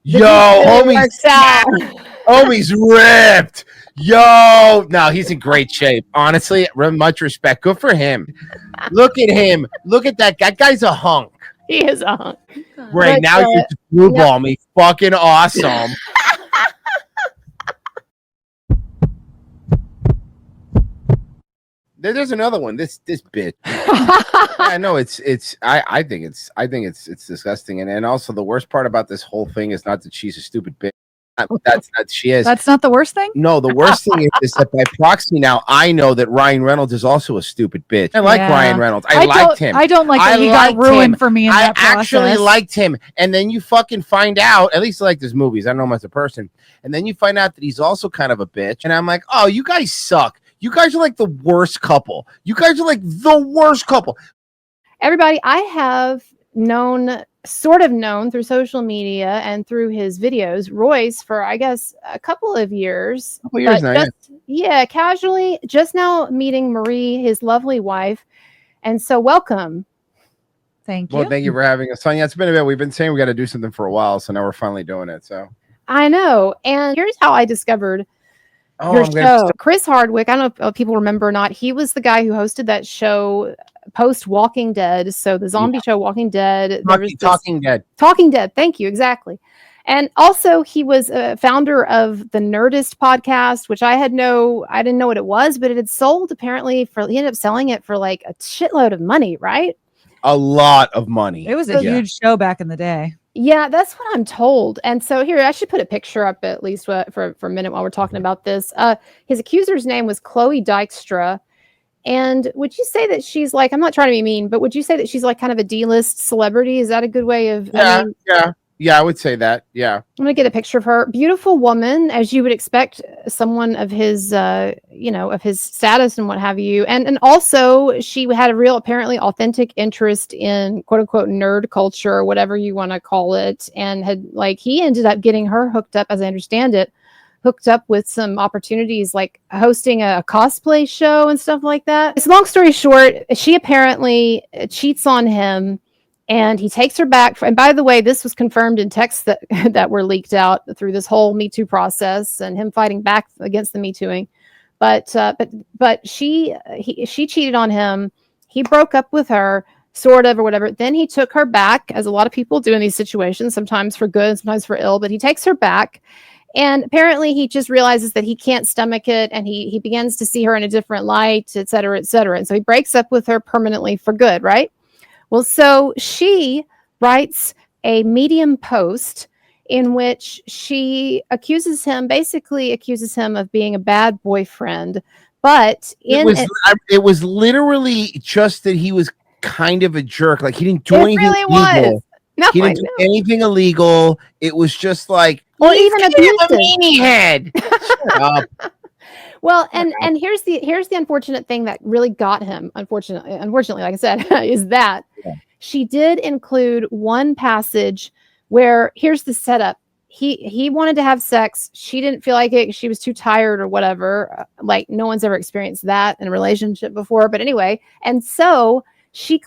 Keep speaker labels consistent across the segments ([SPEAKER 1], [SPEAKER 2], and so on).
[SPEAKER 1] Yo, homie's ripped. Yo, no, he's in great shape. Honestly, much respect. Good for him. Look at him. Look at that guy. That guy's a hunk.
[SPEAKER 2] He is a hunk.
[SPEAKER 1] Right, now you just blue ball me. Fucking awesome. There's another one. This bitch. I know I think it's disgusting. And also the worst part about this whole thing is not that she's a stupid bitch. She is.
[SPEAKER 3] That's not the worst thing?
[SPEAKER 1] No, the worst thing is that by proxy now I know that Ryan Reynolds is also a stupid bitch. I like Ryan Reynolds. I liked him.
[SPEAKER 3] I don't like that he got ruined for me in that process. I
[SPEAKER 1] actually liked him. And then you fucking find out, at least I like his movies. I don't know him as a person. And then you find out that he's also kind of a bitch. And I'm like, oh, you guys suck. You guys are like the worst couple. You guys are like the worst couple.
[SPEAKER 2] Everybody, I have sort of known through social media and through his videos, Royce, for I guess a couple of years.
[SPEAKER 1] A couple years now,
[SPEAKER 2] casually, just now meeting Marie, his lovely wife. And so welcome.
[SPEAKER 3] Thank you.
[SPEAKER 1] Well, thank you for having us on. Yeah, it's been a bit. We've been saying we got to do something for a while, so now we're finally doing it. So
[SPEAKER 2] I know. And here's how I discovered your show. Chris Hardwick, I don't know if people remember or not. He was the guy who hosted that show post Walking Dead. So the zombie show Walking Dead.
[SPEAKER 1] Talking Dead.
[SPEAKER 2] Talking Dead. Thank you. Exactly. And also he was a founder of the Nerdist podcast, which I didn't know what it was, but it had sold apparently he ended up selling it for like a shitload of money, right?
[SPEAKER 1] A lot of money.
[SPEAKER 3] It was a huge show back in the day.
[SPEAKER 2] Yeah, that's what I'm told. And so here, I should put a picture up at least for a minute while we're talking about this. His accuser's name was Chloe Dykstra. And would you say that she's like, I'm not trying to be mean, but would you say that she's like kind of a D-list celebrity? Is that a good way of...
[SPEAKER 1] Yeah, I would say that. Yeah.
[SPEAKER 2] I'm going to get a picture of her. Beautiful woman, as you would expect someone of his, of his status and what have you. And also she had a real, apparently authentic interest in quote unquote nerd culture, or whatever you want to call it. And he ended up getting her hooked up, as I understand it, hooked up with some opportunities like hosting a cosplay show and stuff like that. It's long story short, she apparently cheats on him. And he takes her back. And by the way, this was confirmed in texts that were leaked out through this whole Me Too process and him fighting back against the Me Tooing. But she cheated on him. He broke up with her, sort of, or whatever. Then he took her back, as a lot of people do in these situations, sometimes for good, sometimes for ill. But he takes her back. And apparently he just realizes that he can't stomach it. And he begins to see her in a different light, et cetera, et cetera. And so he breaks up with her permanently for good, right? Well, so she writes a Medium post in which she accuses him of being a bad boyfriend. But
[SPEAKER 1] it was literally just that he was kind of a jerk. Like he didn't do anything illegal. He didn't do anything illegal. It was just like,
[SPEAKER 2] even
[SPEAKER 1] a meanie head. Shut up.
[SPEAKER 2] Well, and here's the unfortunate thing that really got him, unfortunately, like I said, is that she did include one passage where here's the setup. He wanted to have sex. She didn't feel like it. She was too tired or whatever. Like no one's ever experienced that in a relationship before. But anyway, and so she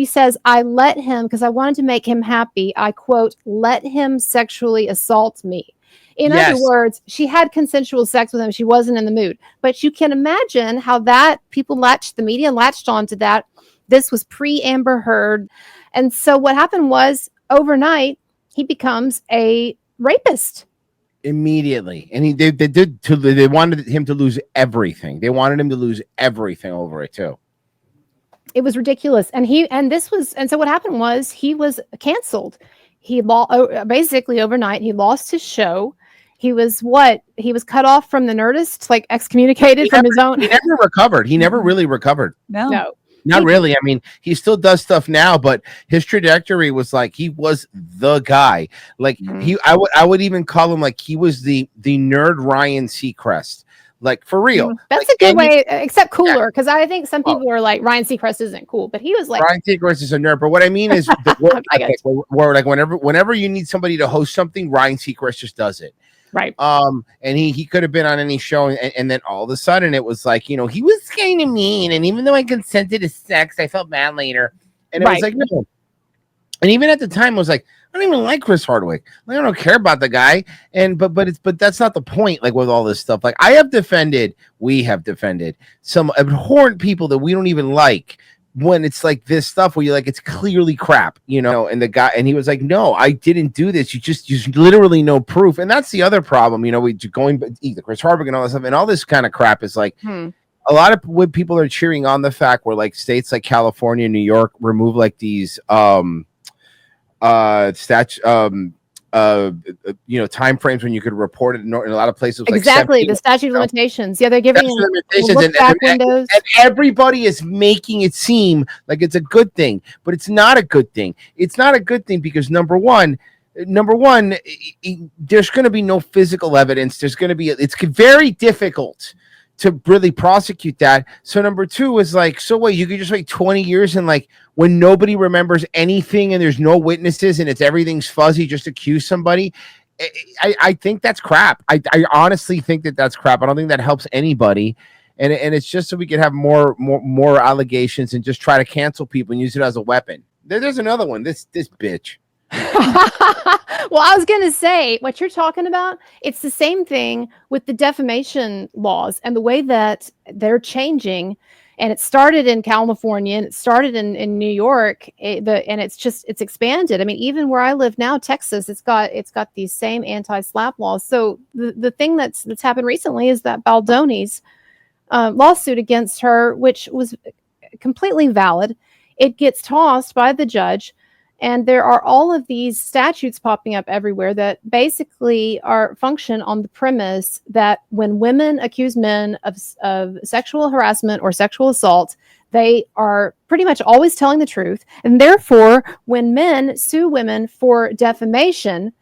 [SPEAKER 2] says, I let him, because I wanted to make him happy. I quote, let him sexually assault me. In other words, she had consensual sex with him. She wasn't in the mood. But you can imagine how the media latched onto that. This was pre-Amber Heard. And so what happened was overnight, he becomes a rapist.
[SPEAKER 1] Immediately. And they wanted him to lose everything. They wanted him to lose everything over it too.
[SPEAKER 2] It was ridiculous. And so what happened was he was canceled. Basically overnight, he lost his show. He was cut off from the Nerdist, like excommunicated from his own.
[SPEAKER 1] He never recovered. He never really recovered.
[SPEAKER 2] No.
[SPEAKER 1] Not really. I mean, he still does stuff now, but his trajectory was like he was the guy. Like I would even call him like he was the nerd Ryan Seacrest. Like for real.
[SPEAKER 2] That's like, a good way, except cooler, because I think some people are like Ryan Seacrest isn't cool, but he was like
[SPEAKER 1] Ryan Seacrest is a nerd. But what I mean is the work ethic, where like whenever you need somebody to host something, Ryan Seacrest just does it.
[SPEAKER 2] Right.
[SPEAKER 1] And he could have been on any show, and then all of a sudden it was like, he was kind of mean, and even though I consented to sex, I felt bad later. And it was like, no. And even at the time, I was like, I don't even like Chris Hardwick. Like, I don't care about the guy. And but that's not the point. Like with all this stuff, like we have defended some abhorrent people that we don't even like. When it's like this stuff where you're like, it's clearly crap, and the guy, and he was like, no, I didn't do this. You literally no proof. And that's the other problem, we going either Chris Hardwick and all this stuff and all this kind of crap is like, a lot of when people are cheering on the fact where like states like California and New York remove like these, time frames when you could report it in a lot of places.
[SPEAKER 2] Exactly,
[SPEAKER 1] like
[SPEAKER 2] the statute of limitations. Yeah, they're giving
[SPEAKER 1] limitations
[SPEAKER 2] windows.
[SPEAKER 1] And everybody is making it seem like it's a good thing, but it's not a good thing. It's not a good thing because number one, there's going to be no physical evidence. It's very difficult to really prosecute that. So number two is like, so what, you could just wait 20 years and like when nobody remembers anything and there's no witnesses and everything's fuzzy, just accuse somebody. I think that's crap. I honestly think that's crap. I don't think that helps anybody. And it's just so we can have more allegations and just try to cancel people and use it as a weapon. There's another one. This bitch.
[SPEAKER 2] Well, I was going to say what you're talking about. It's the same thing with the defamation laws and the way that they're changing. And it started in California and it started in New York. And it's expanded. I mean, even where I live now, Texas, it's got these same anti-SLAPP laws. So the thing that's happened recently is that Baldwin's lawsuit against her, which was completely valid, it gets tossed by the judge. And there are all of these statutes popping up everywhere that basically function on the premise that when women accuse men of sexual harassment or sexual assault, they are pretty much always telling the truth. And therefore, when men sue women for defamation,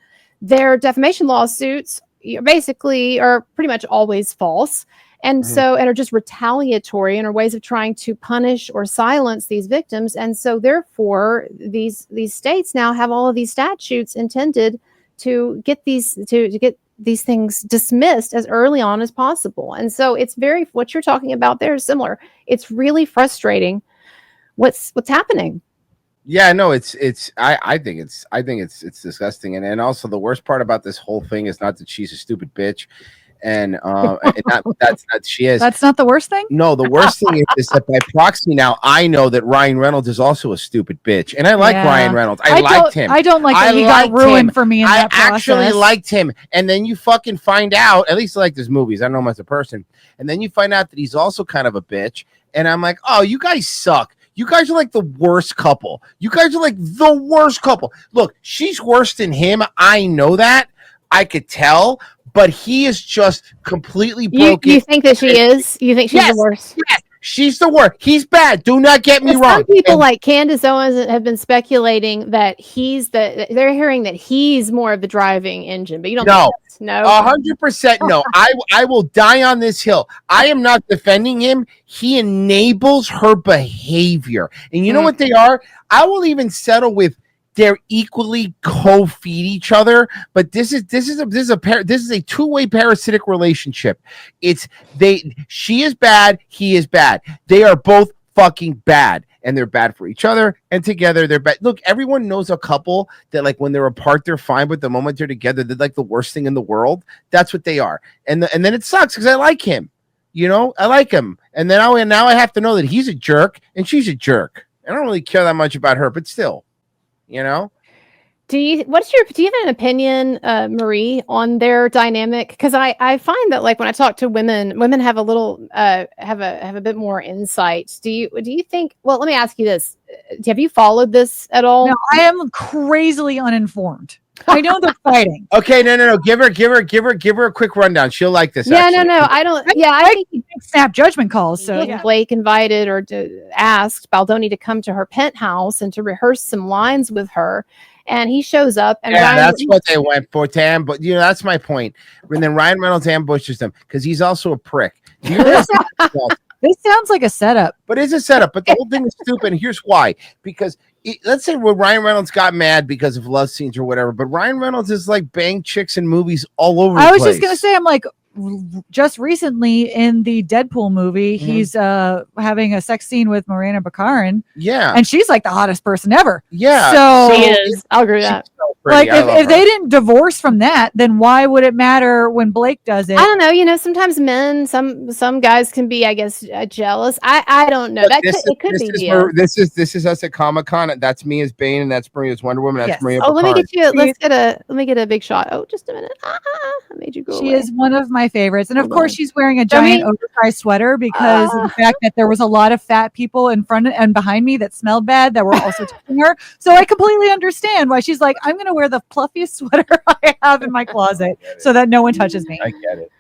[SPEAKER 2] their defamation lawsuits basically are pretty much always false. And so, and are just retaliatory and are ways of trying to punish or silence these victims. And so therefore these states now have all of these statutes intended to get these things dismissed as early on as possible. And so it's what you're talking about there is similar. It's really frustrating what's happening.
[SPEAKER 1] Yeah, no, I think it's disgusting. And also the worst part about this whole thing is not that she's a stupid bitch. And that's not she is.
[SPEAKER 3] That's not the worst thing.
[SPEAKER 1] No, the worst thing is that by proxy now I know that Ryan Reynolds is also a stupid bitch, and I like Ryan Reynolds. I liked him.
[SPEAKER 3] I don't like that he got ruined for me in that process. I
[SPEAKER 1] actually liked him, and then you fucking find out. At least I like his movies. I don't know him as a person, and then you find out that he's also kind of a bitch, and I'm like, oh, you guys suck. You guys are like the worst couple. You guys are like the worst couple. Look, she's worse than him. I know that. I could tell. But he is just completely broken.
[SPEAKER 2] You think that she is? You think she's the worst?
[SPEAKER 1] Yes, she's the worst. He's bad. Do not get me wrong.
[SPEAKER 2] Some people like Candace Owens have been speculating that they're hearing that he's more of the driving engine, but you don't know. No.
[SPEAKER 1] 100% no. I will die on this hill. I am not defending him. He enables her behavior. And you know what they are? I will even settle with they're equally co-feed each other, but this is a two-way parasitic relationship. She is bad, he is bad. They are both fucking bad, and they're bad for each other, and together they're bad. Look, everyone knows a couple that like when they're apart they're fine, but the moment they're together they're like the worst thing in the world. That's what they are. And then it sucks because I like him. I like him. And then now I have to know that he's a jerk and she's a jerk. I don't really care that much about her, but still. Do you have an opinion, Marie, on their dynamic? Because I find that like when I talk to women have a little have a bit more insight. Do you think? Well, let me ask you this: have you followed this at all?
[SPEAKER 3] No, I am crazily uninformed. I know they're fighting.
[SPEAKER 1] Okay, no. Give her a quick rundown. She'll like this.
[SPEAKER 2] Yeah, actually. No. I don't. Yeah, I think he
[SPEAKER 3] snap judgment calls. So
[SPEAKER 2] Blake invited or asked Baldwin to come to her penthouse and to rehearse some lines with her, and he shows up. And
[SPEAKER 1] that's what they went for. But that's my point. And then Ryan Reynolds ambushes them because he's also a prick.
[SPEAKER 3] This sounds like a setup.
[SPEAKER 1] But it's a setup. But the whole thing is stupid. And here's why. Because let's say Ryan Reynolds got mad because of love scenes or whatever. But Ryan Reynolds is like bang chicks in movies all over the place.
[SPEAKER 3] I was just going to say, I'm like, just recently in the Deadpool movie, he's having a sex scene with Morena Baccarin.
[SPEAKER 1] Yeah.
[SPEAKER 3] And she's like the hottest person ever.
[SPEAKER 1] Yeah.
[SPEAKER 2] So she is. I'll agree with that.
[SPEAKER 3] Like if they didn't divorce from that, then why would it matter when Blake does it?
[SPEAKER 2] I don't know. Sometimes men, some guys can be, I guess, jealous. I don't know. It could be.
[SPEAKER 1] This is us at Comic-Con. That's me as Bane, and that's Marie as Wonder Woman. That's Maria.
[SPEAKER 2] Oh, let me get a big shot. Oh, just a minute. I made you go.
[SPEAKER 3] She is one of my favorites, and of course, she's wearing a giant oversized sweater because of the fact that there was a lot of fat people in front and behind me that smelled bad that were also touching her. So I completely understand why she's like, I'm going to wear the fluffiest sweater I have in my closet so that no one touches me.
[SPEAKER 1] I get it.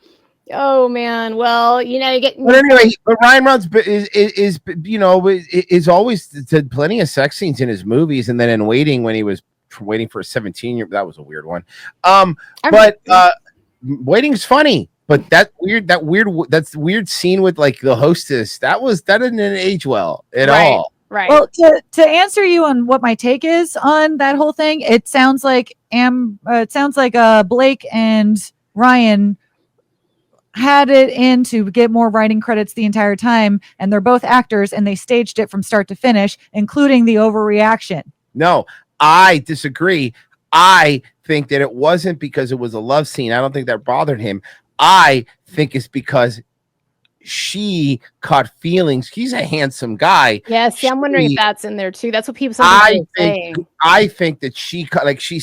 [SPEAKER 2] Oh man, well, you get.
[SPEAKER 1] But anyway, Ryan Reynolds is always did plenty of sex scenes in his movies, and then in Waiting, when he was waiting for a 17-year, that was a weird one. Waiting's funny, but that weird scene with like the hostess that didn't age well at all.
[SPEAKER 2] Right.
[SPEAKER 3] Well, to answer you on what my take is on that whole thing, it sounds like Blake and Ryan had it in to get more writing credits the entire time, and they're both actors, and they staged it from start to finish, including the overreaction.
[SPEAKER 1] No, I disagree. I think that it wasn't because it was a love scene. I don't think that bothered him. I think it's because she caught feelings. He's a handsome guy.
[SPEAKER 2] Yes, I'm wondering if that's in there too. That's what people are saying.
[SPEAKER 1] I think that she's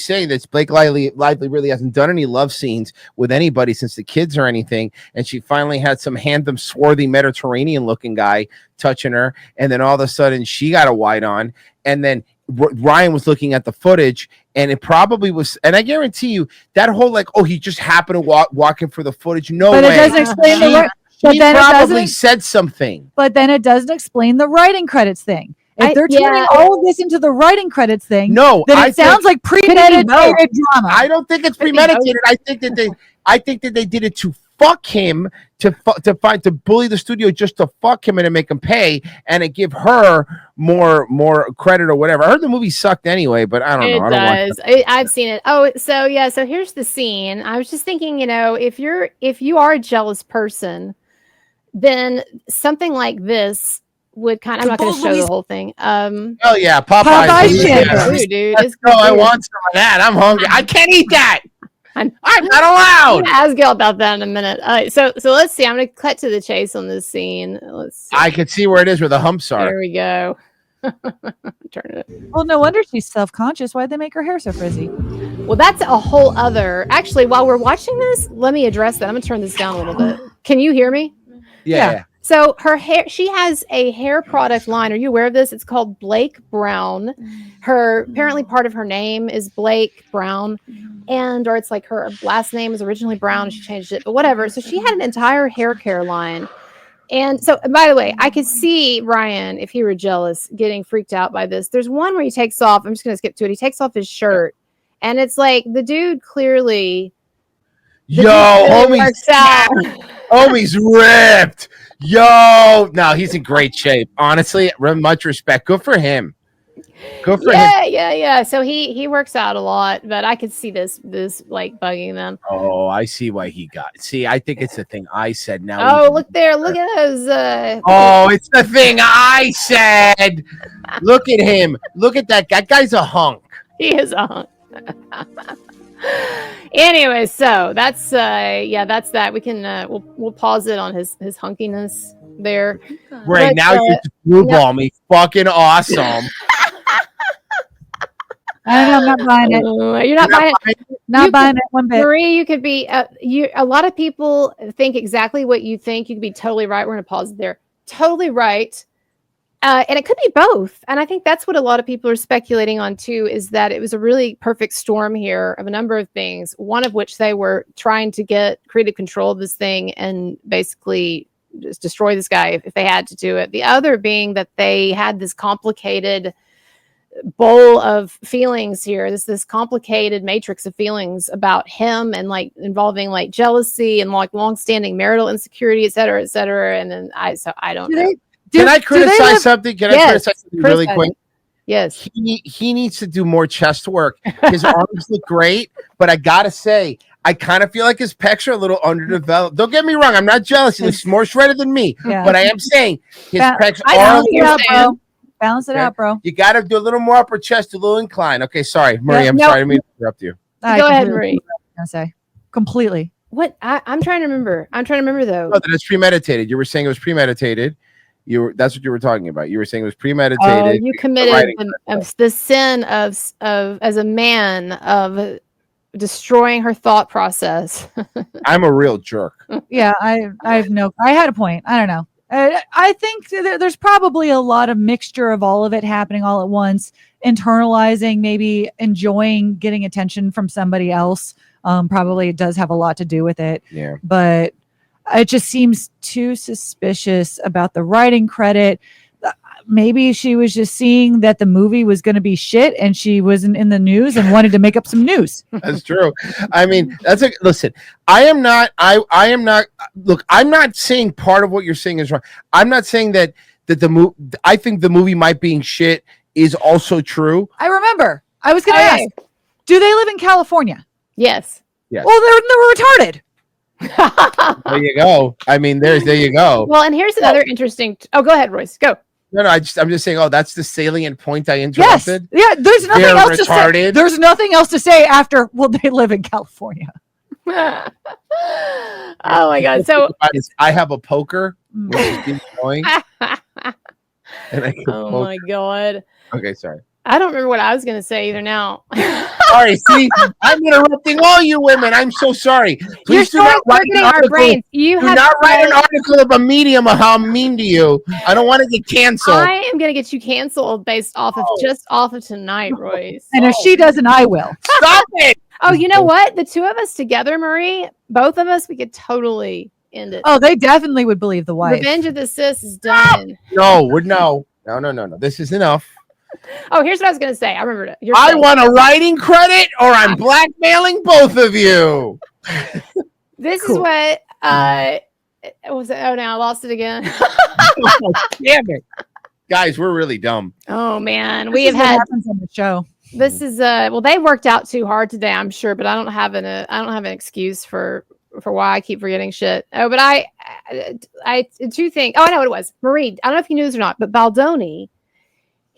[SPEAKER 1] saying that Blake Lively really hasn't done any love scenes with anybody since the kids or anything, and she finally had some handsome, swarthy Mediterranean-looking guy touching her, and then all of a sudden she got a white on, and then Ryan was looking at the footage, and it probably was, and I guarantee you that whole he just happened to walk in for the footage. No way.
[SPEAKER 3] But it doesn't explain
[SPEAKER 1] She probably said something.
[SPEAKER 3] But then it doesn't explain the writing credits thing. If they're turning all of this into the writing credits thing, then it sounds like premeditated drama.
[SPEAKER 1] I don't think it's premeditated. I think that they did it to fuck him, to bully the studio just to fuck him and to make him pay and to give her more credit or whatever. I heard the movie sucked anyway, but I don't know.
[SPEAKER 2] I've seen it. Oh, so here's the scene. I was just thinking, if you are a jealous person, then something like this would kind of, I'm not going to show the whole thing.
[SPEAKER 1] Oh yeah, Popeye's
[SPEAKER 2] chicken. Dude,
[SPEAKER 1] I want some of that. I'm hungry. I can't eat that. I'm not allowed.
[SPEAKER 2] I'm gonna ask Gail about that in a minute. So let's see. I'm gonna cut to the chase on this scene. Let's see.
[SPEAKER 1] I can see where it is, where the humps are.
[SPEAKER 2] There we go. Turn it.
[SPEAKER 3] Well, no wonder she's self-conscious. Why'd they make her hair so frizzy?
[SPEAKER 2] Well, that's a whole other. Actually, while we're watching this, let me address that. I'm gonna turn this down a little bit. Can you hear me?
[SPEAKER 1] Yeah.
[SPEAKER 2] So her hair, she has a hair product line. Are you aware of this? It's called Blake Brown. Apparently part of her name is Blake Brown, or it's like her last name was originally Brown. She changed it, but whatever. So she had an entire hair care line. And so, by the way, I could see Ryan, if he were jealous, getting freaked out by this. There's one where he takes off. I'm just going to skip to it. He takes off his shirt, and it's like the dude clearly.
[SPEAKER 1] Homie's ripped. Yo, no, he's in great shape. Honestly, much respect. Good for him. Good for him.
[SPEAKER 2] Yeah. So he works out a lot, but I could see this like bugging them.
[SPEAKER 1] Oh, I see why he got. See, I think it's the thing I said. Now.
[SPEAKER 2] Oh, look there! Look at those.
[SPEAKER 1] It's the thing I said. Look at him. Look at that guy. That guy's a hunk.
[SPEAKER 2] He is a hunk. Anyway, so that's that. We can we'll pause it on his hunkiness there.
[SPEAKER 1] Right, now you just screwball me. Fucking awesome.
[SPEAKER 3] I don't know, I'm not buying it.
[SPEAKER 2] You're not buying it.
[SPEAKER 3] Not buying it one bit.
[SPEAKER 2] Marie, you could be a lot of people think exactly what you think. You could be totally right. We're gonna pause it there. Totally right. And it could be both. And I think that's what a lot of people are speculating on too, is that it was a really perfect storm here of a number of things, one of which they were trying to get creative control of this thing and basically just destroy this guy if they had to do it. The other being that they had this complicated bowl of feelings here, this complicated matrix of feelings about him, and like involving like jealousy and like longstanding marital insecurity, et cetera, et cetera. And then I don't know.
[SPEAKER 1] Can I criticize something? Can I criticize something really quick?
[SPEAKER 2] Yes.
[SPEAKER 1] He needs to do more chest work. His arms look great, but I gotta say, I kind of feel like his pecs are a little underdeveloped. Don't get me wrong, I'm not jealous. He looks more shredded than me, but I am saying his pecs are.
[SPEAKER 3] Balance it out, bro.
[SPEAKER 1] You got to do a little more upper chest, a little incline. Okay, sorry, Marie.
[SPEAKER 3] Yeah,
[SPEAKER 1] I'm sorry. I didn't mean to interrupt you.
[SPEAKER 2] Go ahead, Marie.
[SPEAKER 3] I say completely.
[SPEAKER 2] What? I'm trying to remember. though.
[SPEAKER 1] No, that it's premeditated. You were saying it was premeditated. That's what you were talking about. You were saying it was premeditated.
[SPEAKER 2] You committed the sin of as a man of destroying her thought process.
[SPEAKER 1] I'm a real jerk.
[SPEAKER 3] Yeah, I had a point. I don't know. I think there's probably a lot of mixture of all of it happening all at once, internalizing, maybe enjoying getting attention from somebody else. Probably does have a lot to do with it.
[SPEAKER 1] Yeah.
[SPEAKER 3] But it just seems too suspicious about the writing credit. Maybe she was just seeing that the movie was going to be shit and she wasn't in the news and wanted to make up some news.
[SPEAKER 1] That's true. I mean, listen, I am not, look, I'm not saying part of what you're saying is wrong. I'm not saying that the movie, I think the movie might being shit is also true.
[SPEAKER 3] I remember. I was going to ask, do they live in California?
[SPEAKER 2] Yes.
[SPEAKER 1] Yes.
[SPEAKER 3] Well, they're retarded.
[SPEAKER 1] There you go. I mean, there you go.
[SPEAKER 2] Well, and here's another interesting. Go ahead, Royce. Go.
[SPEAKER 1] No, I'm just saying. Oh, that's the salient point I interrupted.
[SPEAKER 3] Yes. Yeah. There's nothing else to say. There's nothing else to say after. Well, they live in California.
[SPEAKER 2] Oh my God. So
[SPEAKER 1] I have a poker, which is annoying.
[SPEAKER 2] Oh my God.
[SPEAKER 1] Okay, sorry.
[SPEAKER 2] I don't remember what I was going to say either now.
[SPEAKER 1] Sorry, see, I'm interrupting all you women. I'm so sorry. Please do not write an article. Do not write an article of a Medium of how I'm mean to you. I don't want to get canceled.
[SPEAKER 2] I am going to get you canceled based off of tonight, Royce.
[SPEAKER 3] And if she doesn't, I will.
[SPEAKER 1] Stop it.
[SPEAKER 2] Oh, you know what? The two of us together, Marie, both of us, we could totally end it.
[SPEAKER 3] Oh, they definitely would believe the wife.
[SPEAKER 2] Revenge of the Sis is done.
[SPEAKER 1] No. This is enough.
[SPEAKER 2] Oh, here's what I was going to say. I remembered it.
[SPEAKER 1] I want a writing credit or I'm blackmailing both of you.
[SPEAKER 2] This is what was it? Oh, now I lost it again.
[SPEAKER 1] Damn it. Guys, we're really dumb.
[SPEAKER 2] Oh man, we have had
[SPEAKER 3] happens on the show.
[SPEAKER 2] This is well, they worked out too hard today, I'm sure, but I don't have an excuse for why I keep forgetting shit. Oh, but I do think. Oh, I know what it was. Marie, I don't know if you knew this or not, but Baldwin,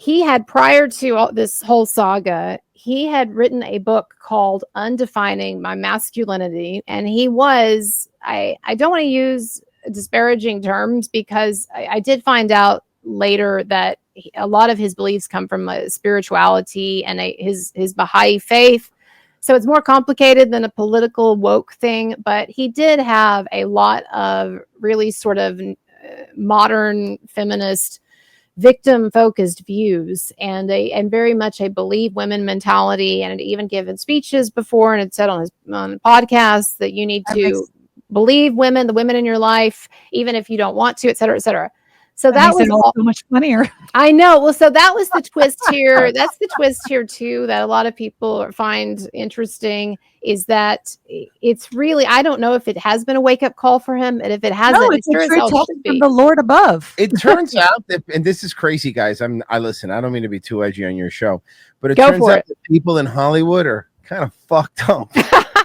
[SPEAKER 2] he had, prior to this whole saga, he had written a book called Undefining My Masculinity. And he was, I don't want to use disparaging terms because I did find out later that a lot of his beliefs come from spirituality and his Baha'i faith. So it's more complicated than a political woke thing. But he did have a lot of really sort of modern feminist victim-focused views and very much a believe women mentality, and had even given speeches before and had said on podcasts that you need to believe women, the women in your life, even if you don't want to, et cetera, et cetera. So that was
[SPEAKER 3] all so much funnier.
[SPEAKER 2] I know. Well, so that was the twist here. That's the twist here too, that a lot of people find interesting, is that it's really, I don't know if it has been a wake-up call for him, and if it hasn't,
[SPEAKER 3] it's a true talking from the Lord above.
[SPEAKER 1] It turns out that, and this is crazy, guys. I listen. I don't mean to be too edgy on your show, but it turns out that people in Hollywood are kind of fucked up.